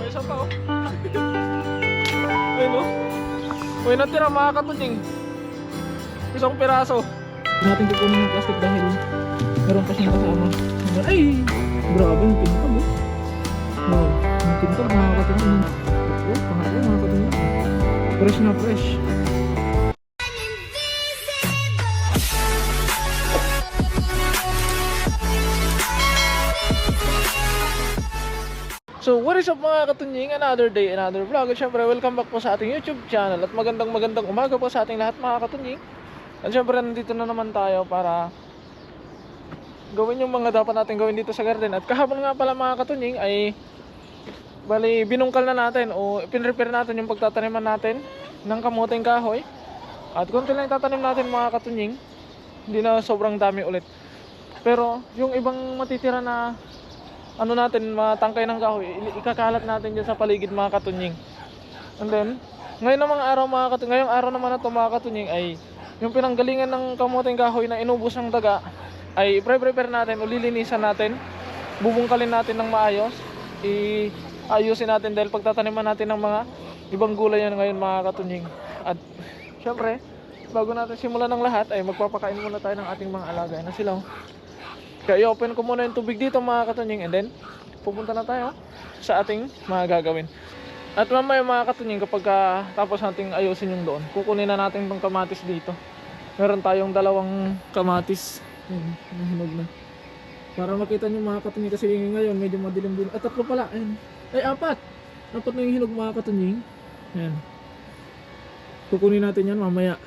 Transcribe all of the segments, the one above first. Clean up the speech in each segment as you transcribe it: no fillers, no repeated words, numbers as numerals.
isa pa oh. Ayun oh. Uy, natira mga katunying. Isang piraso. Natin kukunin yung plastic dahil meron pa siyang kasama. Ay! Grabe yung kintab oh. Oh, yung kintab mga katunying. Oh, pangatlo mga katunying. Fresh na fresh. So what is up mga katunying, another day, another vlog. At syempre welcome back po sa ating YouTube channel. At magandang umaga po sa ating lahat mga katunying. At syempre nandito na naman tayo para gawin yung mga dapat natin gawin dito sa garden. At kahapon nga pala mga katunying ay bali binungkal na natin o pinrepair natin yung pagtataniman natin ng kamuting kahoy. At konti lang itatanim natin mga katunying, hindi na sobrang dami ulit. Pero yung ibang matitira na ano natin, matangkay ng kahoy, ikakalat natin dyan sa paligid mga katunying. And then, ngayong araw naman na ito mga katunying ay yung pinanggalingan ng kamuting kahoy na inubos ng daga ay i-prepare natin o lilinisan natin, bubungkalin natin ng maayos, iayusin natin dahil pagtataniman natin ng mga ibang gulay yan ngayon mga katunying. At syempre, bago natin simulan ng lahat ay magpapakain muna tayo ng ating mga alaga na sila. Kaya i-open ko muna yung tubig dito mga katunying, and then pupunta na tayo sa ating mga gagawin. At mamaya mga katunying, kapag tapos nating ayusin yung doon, kukunin na natin itong kamatis dito. Meron tayong dalawang kamatis. Nahinog na. Para makita nyo mga katunying, kasi ngayon medyo madilim din. At tatlo pala, ayun. Ay apat na yung hinog mga katunying. Ayan. Kukunin natin yan mamaya.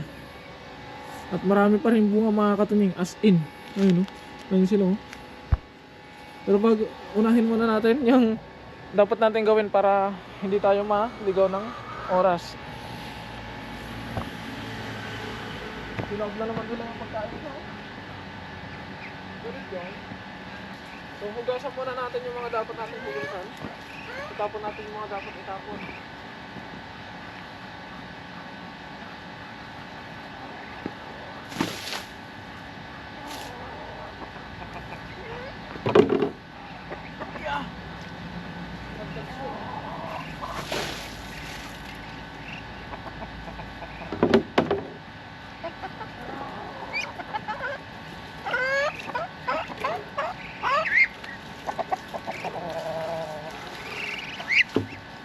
At marami pa rin bunga mga katunying, as in. Ayun o. Ayun sila oh. Pero unahin muna natin yung dapat natin gawin para hindi tayo maligaw ng oras. Sinawag na naman nila ang pagkain ko. So hugasan muna natin yung mga dapat natin hugasan. Itapon natin yung mga dapat itapon.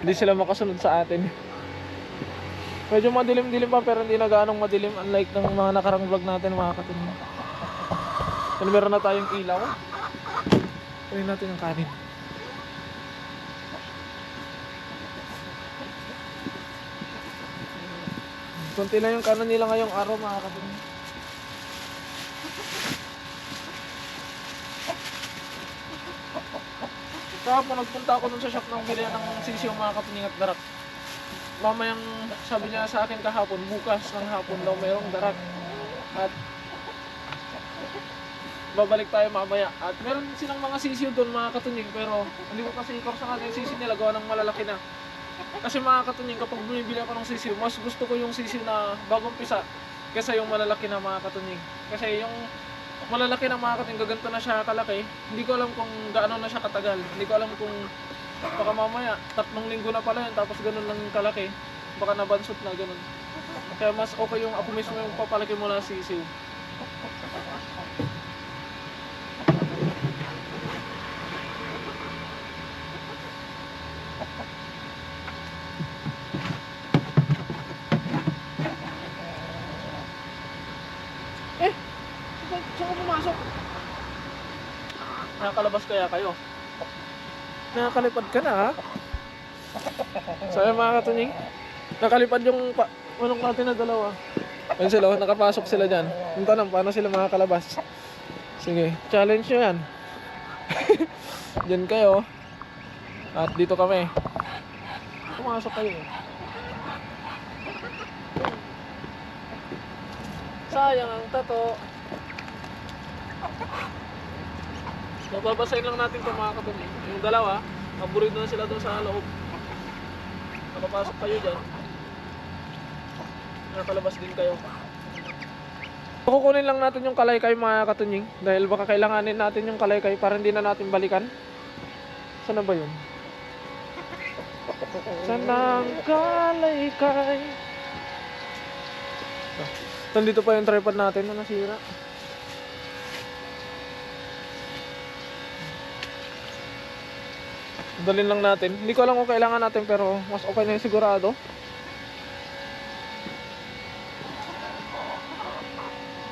Hindi sila makasunod sa atin. Medyo madilim-dilim pa pero hindi na gaanong madilim, unlike ng mga nakarang vlog natin mga katunying. Kaya meron na tayong ilaw. Kunin natin yung kanin. Kunti na yung kanan nila ngayong araw mga katunying. Kahapon nagpunta ako dun sa shop ng bilihan ng sisiyo mga katunying at darak. Mamayang sabi niya sa akin kahapon, bukas ng hapon daw mayroong darak. At babalik tayo mamaya. At meron silang mga sisiyo doon mga katunying, pero hindi ko kasi ikor sa kanila yung sisiyo nila, gawa ng malalaki na. Kasi mga katunying, kapag bumibili ako ng sisiyo, mas gusto ko yung sisiyo na bagong pisa kaysa yung malalaki na mga katunying. Kasi yung malalaki na mga katunying, gaganto na siya kalaki. Hindi ko alam kung gaano na siya katagal. Hindi ko alam kung baka mamaya 3 linggo na pala yun, tapos ganun lang kalaki. Baka nabansot na ganun. Kaya mas okay yung ako mismo yung papalaki mo na sisiyo. Saan ka pumasok? Nakakalabas kaya kayo? Nakakalipad ka na ha? So ayun mga katunying, nakalipad yung manok natin na dalawa. Ayun sila, nakapasok sila dyan. Yung tanong, paano sila makakalabas? Sige, challenge nyo yan. Dyan kayo. At dito kami. Pumasok kayo. Sayang ang tato. Mababasahin lang natin itong mga katunying. Yung dalawa, aburido na sila doon sa loob. Nakapasok kayo dyan. Nakalabas din kayo. Kukunin lang natin yung kalaykay mga katunying, dahil baka kailanganin natin yung kalaykay para hindi na natin balikan. Saan na ba yun? Sanang kalaykay. Nandito pa yung tripod natin na nasira. Dalhin lang natin. Hindi ko alam kung kailangan natin, pero mas okay na yung sigurado.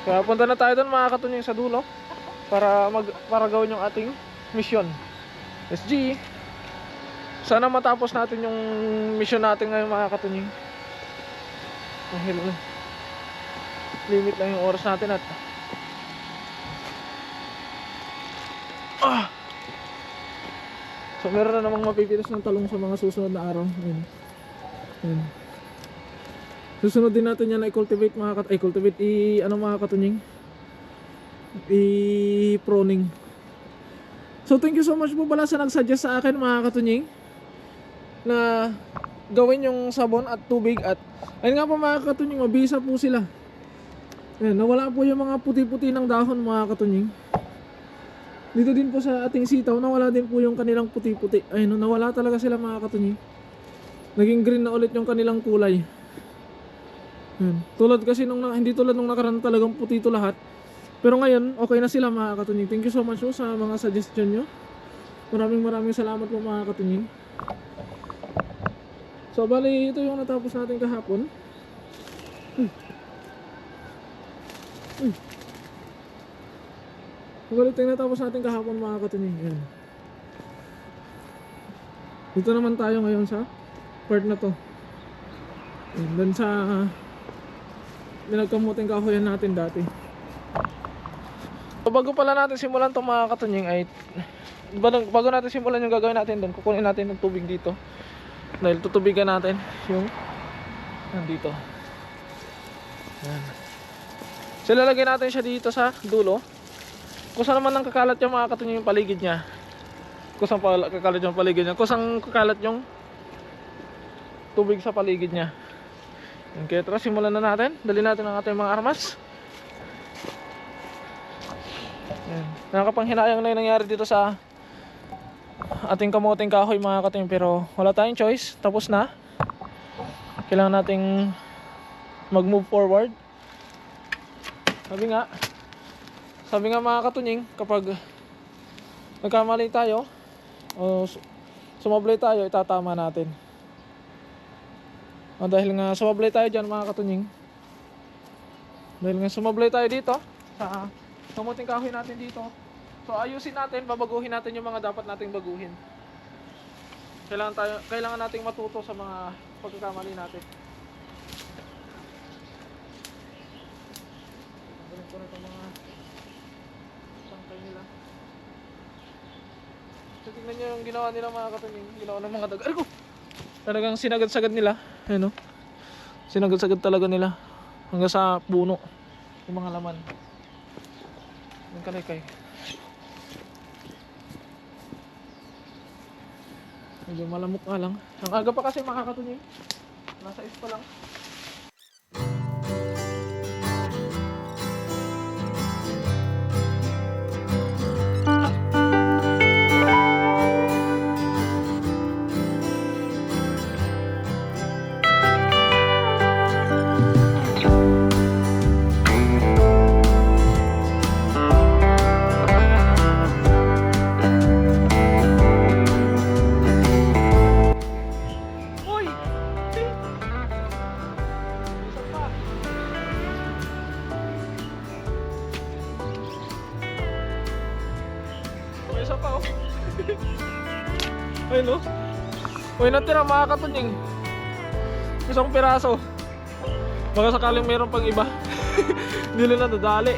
Kaya punta na tayo doon mga katunying sa dulo para gawin yung ating mission. SG. Sana matapos natin yung mission natin ngayon mga katunying. Dahil limit lang yung oras natin at so meron na namang mapipitas ng talong sa mga susunod na araw. Ayan. Ayan. Susunod din natin yan na i-cultivate mga mga katunying, i-proning. So thank you so much po pala sa nag-suggest sa akin mga katunying na gawin yung sabon at tubig. At ayun nga po mga katunying, mabisa po sila. Ayan, nawala po yung mga puti-puti ng dahon mga katunying. Dito din po sa ating sitaw, nawala din po yung kanilang puti-puti. Ayun, nawala talaga sila mga katunying. Naging green na ulit yung kanilang kulay. Ayan. Tulad kasi hindi tulad nung nakaraan talagang puti ito lahat. Pero ngayon, okay na sila mga katunying. Thank you so much po sa mga suggestion nyo. Maraming salamat po mga katunying. So bali, ito yung natapos natin kahapon. Bali, ito yung natapos natin kahapon mga katunying. Ayan. Dito naman tayo ngayon sa part na to. Ayan, dun sa pinagkamuting kahoyan natin dati. So, bago pala natin simulan itong mga katunying ay bago natin simulan yung gagawin natin doon, kukunin natin ng tubig dito dahil tutubigan natin yung nandito. Ayan. So lalagay natin siya dito sa dulo kung saan naman ang kakalat yung mga katunying yung paligid nya, kung saan kakalat yung paligid nya, kung saan kakalat yung tubig sa paligid nya. Okay, tara simulan na natin. Dali natin ang ating mga armas. Ayan. Nakakapanghinayang na yung nangyari dito sa ating kamuting kahoy mga katunying, pero wala tayong choice. Tapos na. Kailangan nating mag-move forward. Sabi nga mga katunying, kapag nagkamali tayo o sumablay tayo, itatama natin. Dahil nga sumablay tayo dyan mga katunying, dahil nga sumablay tayo dito sa kamuting kahoy natin dito, so ayusin natin, babaguhin natin yung mga dapat nating baguhin. Kailangan nating matuto sa mga pagkakamali natin. Ganun ko na itong mga sangkay nila. So tignan nyo yung ginawa nila mga katunying, ginawa ng mga daga. Talagang sinagad-sagad nila. Ayan o. Sinagad-sagad talaga nila. Hanggang sa puno. Yung mga laman. Yung kalaykay. Medyo malamok nga lang. Ang aga pa kasi mga katunying. Nasa is pa lang. May isa pa oh. Ayun oh. Uy, natira mga katunying. Isang piraso. Baka sakaling mayroon pang iba. Hindi nila nadali.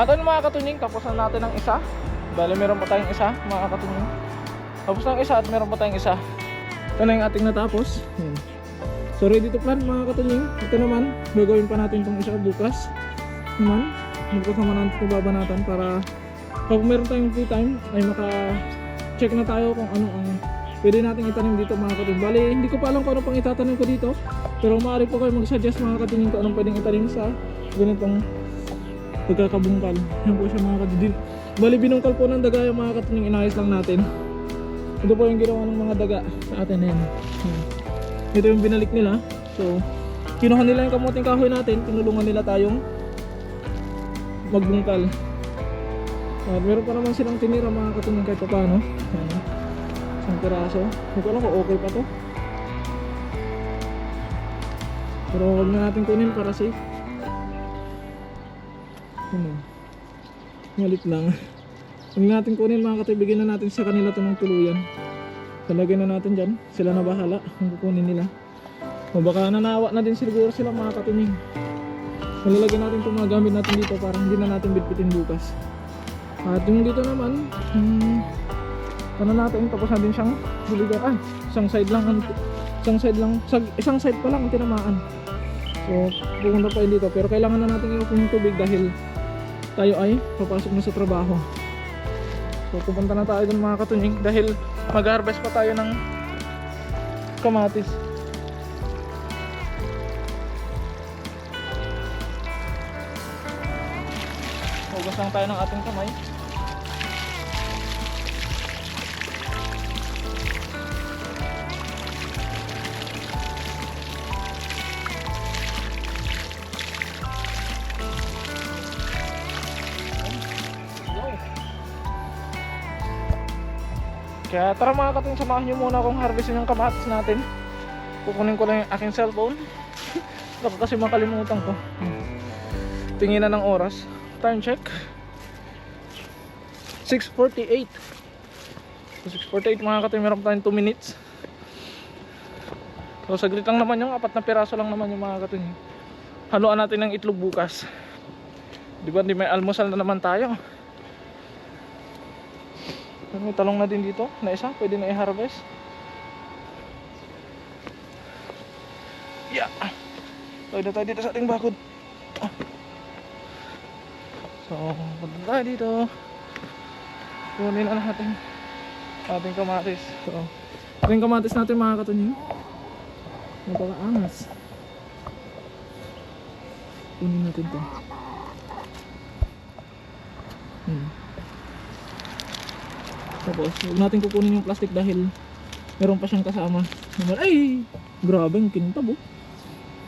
At ano mga katunying, tapos na natin ang isa. Bale meron pa tayong isa mga katunying. Tapos na ang isa at meron pa tayong isa. Ito na yung ating natapos. Yan. So ready to plan mga katunying. Ito naman, gagawin pa natin itong isa bukas naman. Magkasama natin ito babanatan para kapag meron tayong free time ay maka-check na tayo kung ano ang pwede natin itanim dito mga katunying. Bali, hindi ko pa alam kung ano pang itatanim ko dito. Pero maaari po kayo mag-suggest mga katunying kung anong pwedeng itanim sa ganitong pagkakabungkal. Yan po siya mga katunying. Bali, binungkal po ng daga yung mga katunying, inayos lang natin. Ito po yung ginawa ng mga daga sa atin na yan. Ito yung binalik nila. So, kinuha nila yung kamuting kahoy natin, tinulungan nila tayong magbungkal. At meron pa naman silang tinira mga katunying kahit pa paano. Isang piraso. Hindi ko alam kung okay pa to. Pero huwag na natin kunin para safe. Ngalit lang. Huwag natin kunin mga katunying, bigyan na natin sa kanila ito ng tuluyan. Talagyan na natin dyan. Sila na bahala kung kukunin nila. O baka nanawa na din siguro sila mga katunying. Malalagyan natin itong mga gamit natin dito para hindi na natin bitbitin bukas. At yung dito naman, ano natin, tapos na din siyang buligan. Isang side pa lang ang tinamaan. So pupunta pa yun dito, pero kailangan na natin i-open yung tubig dahil tayo ay papasok na sa trabaho. So pupunta na tayo dun mga katunying dahil mag-harvest pa tayo ng kamatis. Hugas lang tayo ng ating kamay. Kaya tara mga katunying, samahan nyo muna akong harvestin yung kamatis natin. Kukunin ko lang yung aking cellphone. Baka kasi makalimutan ko. Tingin na ng oras. Time check 6:48. So 6:48 mga katunying, meron pa tayong 2 minutes. So saglit lang naman yung 4 na piraso lang naman yung mga katunying. Haluan natin ng itlog bukas. Diba di may almusal na naman tayo. May talong na din dito na isa, pwede na i-harvest. Yeah. Pwede tayo dito sa ating bakod. So, punta tayo dito. Kunin na natin ating kamatis. So, ating kamatis natin mga katunying. Napakaangas. Kunin natin to. Tapos, huwag natin kukunin yung plastic dahil meron pa siyang kasama. Ay! Grabe, yung kintab oh.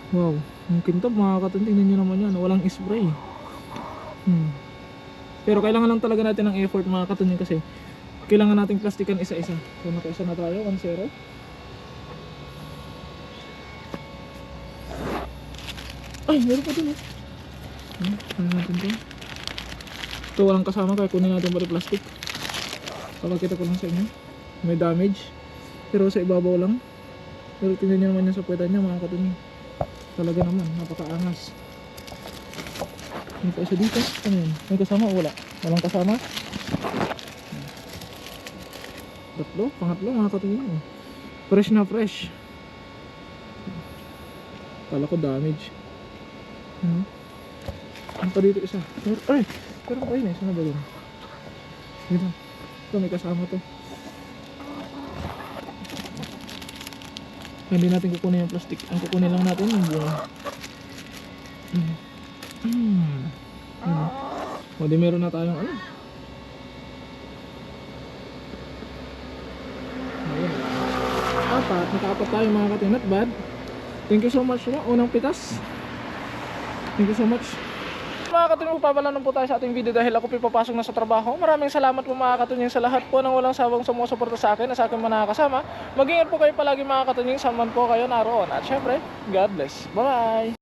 Wow, yung kintab mga katunying, tingnan nyo naman yan. Walang spray. Pero kailangan lang talaga natin ng effort mga katunying kasi kailangan nating plastikan isa-isa. So nakaisa na tayo, 1-0. Ay, meron pa dun oh. Ano natin to? Ito walang kasama kaya kunin natin pati plastic. Papakita ko lang sa inyo. May damage. Pero sa ibabaw lang. Pero tingnan nyo naman yung sapuetan niya mga katunying. Talaga naman, napakaangas. May pa isa dito. Ano yun? May kasama o wala? Walang kasama. Tatlo, pangatlo mga katunying. Fresh na fresh. Kala ko damage. Ano pa dito isa? Ay! Pero pa yun eh. Saan na ba yun? Dito. Ito may kasama to. Hindi natin kukunin yung plastic. Ang kukunin lang natin yung bunga. O di meron na tayong ano. Ayun. Nakaapat tayo mga katunying. Not bad. Thank you so much po. Unang pitas. Thank you so much. Mga katunying, papalanan po tayo sa ating video dahil ako papasok na sa trabaho. Maraming salamat po mga katunying sa lahat po ng walang sawang sumusuporta sa akin na sa akin mga kasama. Mag-ingat po kayo palagi mga katunying, saan man po kayo naroon. At syempre, God bless. Bye!